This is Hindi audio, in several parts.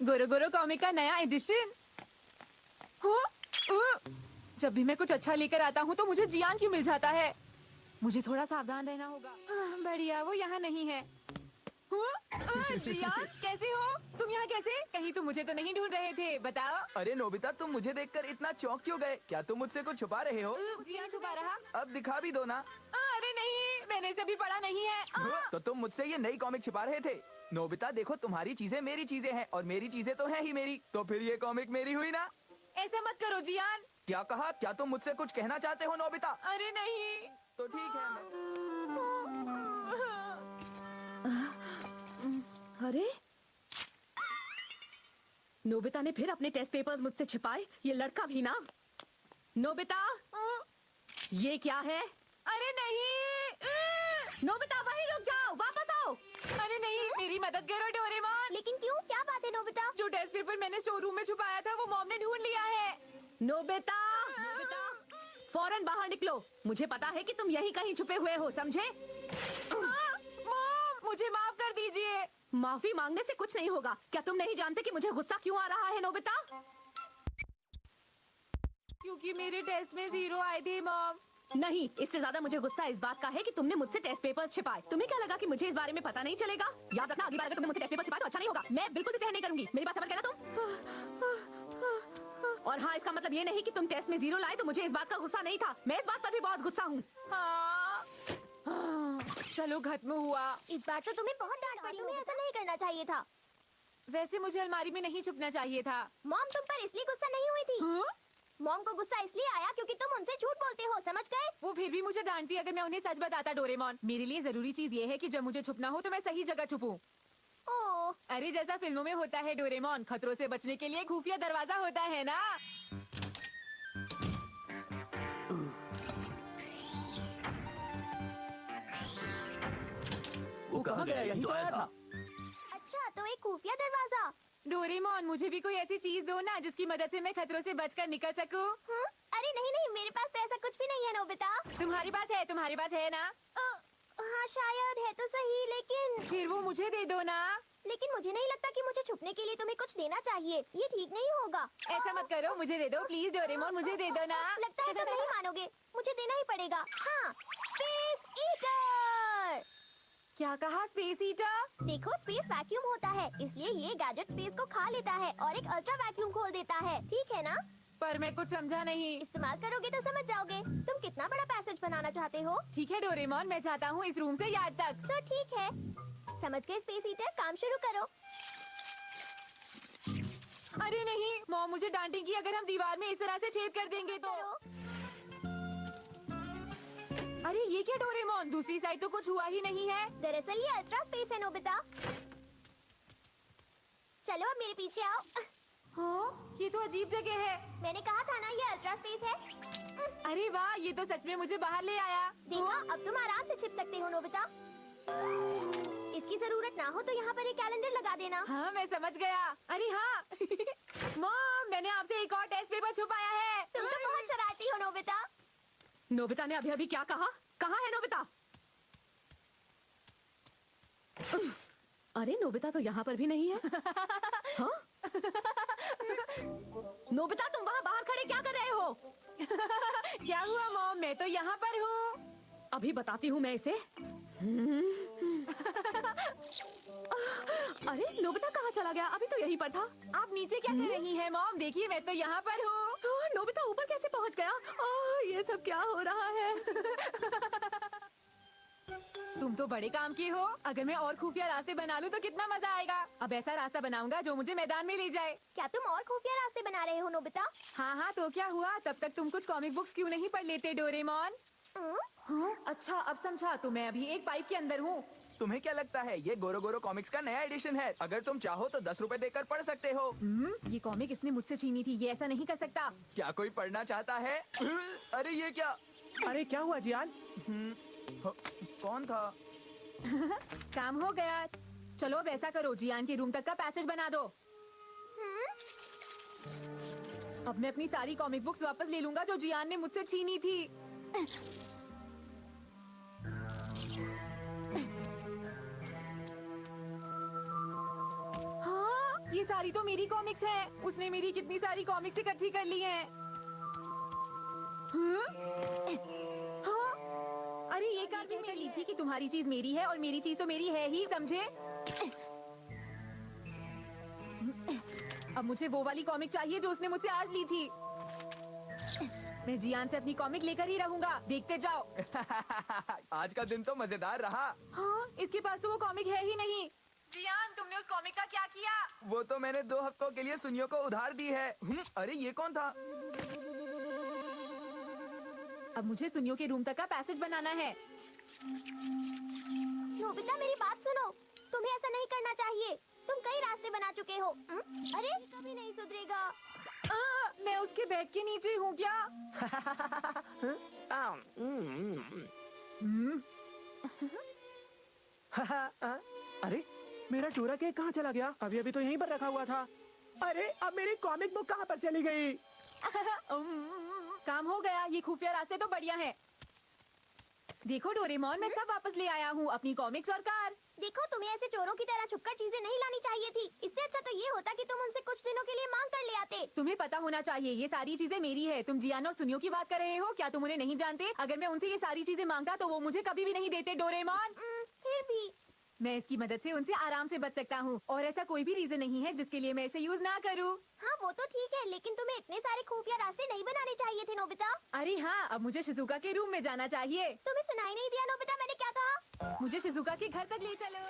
गोरो गोरो कॉमिक का नया एडिशन। जब भी मैं कुछ अच्छा लेकर आता हूँ तो मुझे जियान क्यों मिल जाता है? मुझे थोड़ा सावधान रहना होगा। बढ़िया, वो यहाँ नहीं है। जियान, कैसे हो तुम? यहाँ कैसे? कहीं तुम मुझे तो नहीं ढूंढ रहे थे, बताओ। अरे नोबिता, तुम मुझे देखकर इतना चौंक क्यों गए? क्या तुम मुझसे कुछ छुपा रहे हो? जियान छुपा रहा? अब दिखा भी दो ना। अरे नहीं, मैंने इसे भी पढ़ा नहीं है। तो तुम मुझसे ये नई कॉमिक छिपा रहे थे? नोबिता देखो, तुम्हारी चीजें मेरी चीजें हैं और मेरी चीजें तो हैं ही मेरी, तो फिर ये कॉमिक मेरी हुई ना? ऐसा मत करो जियान। क्या कहा? क्या तुम मुझसे कुछ कहना चाहते हो नोबिता? अरे नहीं। तो ठीक है अरे नोबिता ने फिर अपने टेस्ट पेपर्स मुझसे छिपाए। ये लड़का भी ना। नोबिता, ये क्या है? अरे नहीं। नोबिता, वहीं रुक जाओ, वापस आओ। अरे नहीं, मेरी मदद करो डोरेमोन। लेकिन क्यों? क्या बात है नोबिता? जो टेस्ट पेपर मैंने स्टोर रूम में छुपाया था वो मॉम ने ढूंढ लिया है। नोबिता, नोबिता, फौरन बाहर निकलो। मुझे पता है कि तुम यहीं कहीं छुपे हुए हो, समझे? मॉम, मुझे माफ कर दीजिए। माफी मांगने से कुछ नहीं होगा। क्या तुम नहीं जानते कि मुझे गुस्सा क्यों आ रहा है नोबिता? क्योंकि मेरे टेस्ट में 0 आए थे मॉम। नहीं, इससे ज्यादा मुझे गुस्सा इस बात का है कि तुमने मुझसे टेस्ट पेपर्स छिपाए। तुम्हें क्या लगा कि मुझे इस बारे में पता नहीं चलेगा? याद रखना, अगली बार अगर तुमने मुझसे टेस्ट पेपर छिपाए तो अच्छा नहीं होगा। मैं बिल्कुल भी सहन नहीं करूंगी। मेरी बात समझ गए ना तुम? और हाँ, इसका मतलब ये नहीं कि तुम टेस्ट में 0 लाए तो मुझे इस बात का गुस्सा नहीं था। मैं इस बात पर भी बहुत गुस्सा हूँ। चलो, खत्म हुआ। इस बार तो तुम्हें बहुत डांट पड़ी। तुम्हें ऐसा नहीं करना चाहिए था। वैसे मुझे अलमारी में नहीं छुपना चाहिए था। मॉम तुम पर इसलिए गुस्सा नहीं हुई थी। मॉम को गुस्सा इसलिए आया क्योंकि तुम उनसे झूठ बोलते हो, समझ गए? वो फिर भी मुझे डांटती अगर मैं उन्हें सच बताता डोरेमोन। मेरे लिए जरूरी चीज ये है कि जब मुझे छुपना हो तो मैं सही जगह छुपूं। ओह, अरे जैसा फिल्मों में होता है डोरेमोन, खतरों से बचने के लिए खुफिया दरवाजा होता है ना। वो कहाँ गया? यही तो आया था। अच्छा, तो एक खुफिया दरवाजा। डोरेमोन, मुझे भी कोई ऐसी चीज दो ना जिसकी मदद से मैं खतरों से बचकर निकल सकूं। अरे नहीं नहीं, मेरे पास तो ऐसा कुछ भी नहीं है नोबिता। तुम्हारे पास है ना? हाँ शायद है तो सही, लेकिन फिर वो मुझे दे दो ना। मुझे नहीं लगता कि मुझे छुपने के लिए तुम्हें कुछ देना चाहिए। ये ठीक नहीं होगा। ऐसा मत करो, मुझे दे दो प्लीज डोरेमोन, मुझे दे दो ना। लगता है तुम नहीं मानोगे, मुझे देना ही पड़ेगा। हाँ, स्पेस ईटर। क्या कहा? Space eater? देखो, स्पेस वैक्यूम होता है, इसलिए ये गैजेट स्पेस को खा लेता है और एक अल्ट्रा वैक्यूम खोल देता है। ठीक है ना? पर मैं कुछ समझा नहीं। इस्तेमाल करोगे तो समझ जाओगे। तुम कितना बड़ा पैसेज बनाना चाहते हो? ठीक है डोरेमोन, मैं चाहता हूँ इस रूम से यार्ड तक। तो ठीक है, समझ गए स्पेस ईटर, काम शुरू करो। अरे नहीं, मॉम मुझे डांटेगी अगर हम दीवार में इस तरह से छेद कर देंगे तो। अरे ये क्या डोरेमोन, दूसरी साइड तो कुछ हुआ ही नहीं है। दरअसल ये अल्ट्रा स्पेस है नोबिता। चलो अब मेरे पीछे आओ। हाँ, ये तो अजीब जगह है। मैंने कहा था ना ये अल्ट्रा स्पेस है। अरे वाह, ये तो सच में मुझे बाहर ले आया। देखा, अब तुम आराम से छिप सकते हो नोबिता। इसकी जरूरत ना हो तो यहाँ पर एक कैलेंडर लगा देना। हाँ, मैं समझ गया। अरे हाँ मॉम, मैंने आपसे एक और टेस्ट पेपर छुपाया है। तुम तो बहुत शरारती हो नोबिता। नोबिता ने अभी अभी क्या कहा? कहाँ है नोबिता? अरे नोबिता तो यहाँ पर भी नहीं है। हाँ? नोबिता, तुम वहाँ बाहर खड़े क्या कर रहे हो? क्या हुआ मॉम, मैं तो यहाँ पर हूँ। अभी बताती हूँ मैं इसे। अरे नोबिता कहाँ चला गया? अभी तो यहीं पर था। आप नीचे क्या कर रही हैं मॉम? देखिए मैं तो यहाँ पर हूँ। नोबिता ऊपर कैसे पहुँच गया? ये सब क्या हो रहा है? तुम तो बड़े काम की हो। अगर मैं और खुफिया रास्ते बना लूँ तो कितना मजा आएगा। अब ऐसा रास्ता बनाऊंगा जो मुझे मैदान में ले जाए। क्या तुम और खुफिया रास्ते बना रहे हो नोबिता? हाँ, तो क्या हुआ? तब तक तुम कुछ कॉमिक बुक्स क्यों नहीं पढ़ लेते डोरेमोन? अच्छा, अब समझा। तो मैं अभी एक पाइप के अंदर हूँ। तुम्हें क्या लगता है ये गोरो गोरो कॉमिक्स का नया एडिशन है? अगर तुम चाहो तो 10 रुपए देकर पढ़ सकते हो। ये कॉमिक इसने मुझसे छीनी थी, ये ऐसा नहीं कर सकता। क्या कोई पढ़ना चाहता है? अरे ये क्या? अरे क्या हुआ जियान? कौन था? काम हो गया। चलो अब ऐसा करो, जियान के रूम तक का पैसेज बना दो। अब मैं अपनी सारी कॉमिक बुक्स वापस ले लूंगा जो जियान ने मुझसे छीनी थी। हाँ, ये सारी तो मेरी कॉमिक्स हैं। उसने मेरी कितनी सारी कॉमिक्स इकट्ठी कर ली हैं। हाँ? हाँ? अरे ये कहा कि मैं ली थी कि तुम्हारी चीज मेरी है और मेरी चीज तो मेरी है ही, समझे? अब मुझे वो वाली कॉमिक चाहिए जो उसने मुझसे आज ली थी। मैं जियान से अपनी कॉमिक लेकर ही रहूंगा, देखते जाओ। आज का दिन तो मजेदार रहा। हाँ, इसके पास तो वो कॉमिक है ही नहीं। जियान, तुमने उस कॉमिक का क्या किया? वो तो मैंने 2 हफ्तों के लिए सुनियो को उधार दी है। अरे ये कौन था? अब मुझे सुनियो के रूम तक का पैसेज बनाना है। नोबिता मेरी बात सुनो, तुम्हें ऐसा नहीं करना चाहिए। तुम कई रास्ते बना चुके हो। अरे कभी नहीं सुधरेगा। मैं उसके बेड के नीचे हूँ क्या? अरे मेरा टूरा केक कहाँ चला गया? अभी अभी तो यहीं पर रखा हुआ था। अरे अब मेरी कॉमिक बुक कहाँ पर चली गई? काम हो गया। ये खुफिया रास्ते तो बढ़िया हैं। देखो डोरेमोन, मैं सब वापस ले आया हूँ, अपनी कॉमिक्स और कार। देखो, तुम्हें ऐसे चोरों की तरह छुपकर चीजें नहीं लानी चाहिए थी। इससे अच्छा तो ये होता कि तुम उनसे कुछ दिनों के लिए मांग कर ले आते। तुम्हें पता होना चाहिए, ये सारी चीजें मेरी है। तुम जियान और सुनियो की बात कर रहे हो, क्या तुम उन्हें नहीं जानते? अगर मैं उनसे ये सारी चीजें मांगता तो वो मुझे कभी भी नहीं देते डोरेमोन। फिर भी मैं इसकी मदद से उनसे आराम से बच सकता हूँ और ऐसा कोई भी रीजन नहीं है जिसके लिए मैं इसे यूज ना करूँ। हाँ, वो तो ठीक है, लेकिन तुम्हें इतने सारे खुफिया रास्ते नहीं बनाने चाहिए थे नोबिता। अरे हाँ, अब मुझे शिजुका के रूम में जाना चाहिए। तुम्हें सुनाई नहीं दिया नोबिता, मैंने क्या कहा? मुझे शिजुका के घर तक ले चलो।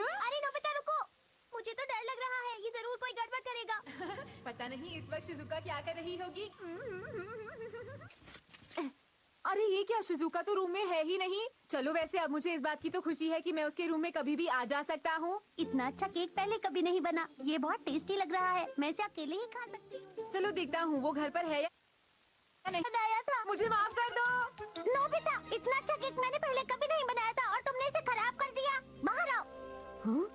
अरे नोबिता रुको, मुझे तो डर लग रहा है, ये जरूर कोई गड़बड़ करेगा। पता नहीं इस वक्त शिजुका क्या कर रही होगी। अरे ये क्या, शिजुका तो रूम में है ही नहीं। चलो वैसे अब मुझे इस बात की तो खुशी है कि मैं उसके रूम में कभी भी आ जा सकता हूँ। इतना अच्छा केक पहले कभी नहीं बना। ये बहुत टेस्टी लग रहा है, मैं इसे अकेले ही खा सकती हूँ। चलो देखता हूँ वो घर पर है या नहीं। बनाया था। मुझे माफ कर दो। नोबिता, इतना अच्छा केक मैंने पहले कभी नहीं बनाया था और तुमने इसे खराब कर दिया। बाहर आओ। हाँ?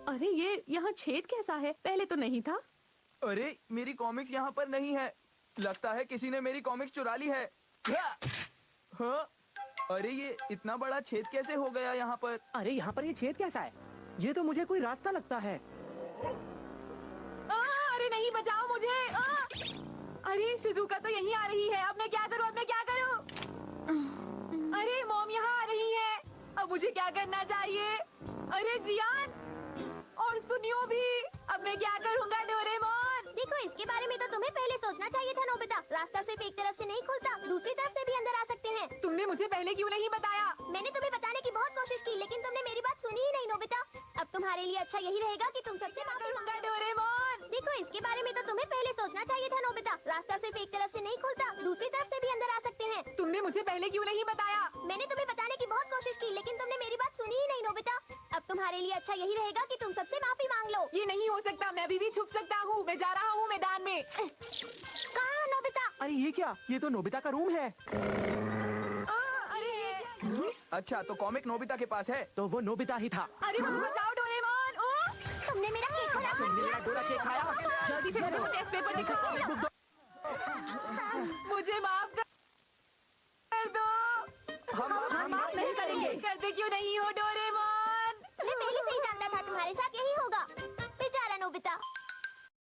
अरे ये यहाँ छेद कैसा है? पहले तो नहीं था। अरे मेरी कॉमिक्स यहाँ पर नहीं है। लगता है किसी ने मेरी कॉमिक्स चुरा ली है। हाँ? अरे ये इतना बड़ा छेद कैसे हो गया यहाँ पर? अरे यहाँ पर ये छेद कैसा है? ये तो मुझे कोई रास्ता लगता है। अरे नहीं, बचाओ मुझे। अरे शिजुका तो यहीं आ रही है। अब मैं क्या करूँ? अरे मॉम यहाँ आ रही है। अब मुझे क्या करना चाहिए? अरे जियान और सुनियो भी। अब मैं क्या करूँगा डोरेमोन? देखो, इसके बारे में तो तुम्हें पहले सोचना चाहिए था नोबिता। रास्ता सिर्फ एक तरफ से नहीं खुलता, दूसरी तरफ से भी अंदर आ सकते हैं। तुमने मुझे पहले क्यों नहीं बताया? मैंने तुम्हें बताने की बहुत कोशिश की, लेकिन तुमने मेरी बात सुनी ही नहीं नोबिता। अब तुम्हारे लिए अच्छा यही रहेगा कि तुम सबसे माफी करूँगा मांगो। डोरेमोन। देखो, इसके बारे में तो तुम्हें पहले सोचना चाहिए था नोबिता। रास्ता सिर्फ एक तरफ से नहीं खुलता, दूसरी तरफ से भी अंदर आ सकते हैं। तुमने मुझे पहले क्यों नहीं बताया? मैंने तुम्हें बताने की बहुत कोशिश की, लेकिन तुमने मेरी बात सुनी ही नहीं नोबिता। अब तुम्हारे लिए अच्छा यही रहेगा कि तुम सबसे माफी मांग लो। ये नहीं हो सकता। मैं अभी भी छुप सकता हूँ। मैं जा रहा हूँ मैदान में। कहाँ नोबिता? अरे ये क्या? ये तो नोबिता का रूम है। अरे ये क्या? अच्छा, तो कॉमिक नोबिता के पास है। तो वो नोबिता ही था। अरे मुझे बचाओ डोरेमोन। तुमने मेरा केक खराब कर तुमने मेरा टूरा केक खाया। जल्दी से मुझे वो टेस्ट पेपर दिखाओ। मुझे माफ कर दो। हम माफ नहीं करेंगे। करते क्यों नहीं हो डोरेमोन? मैं पहले से ही जानता था तुम्हारे साथ यही होगा।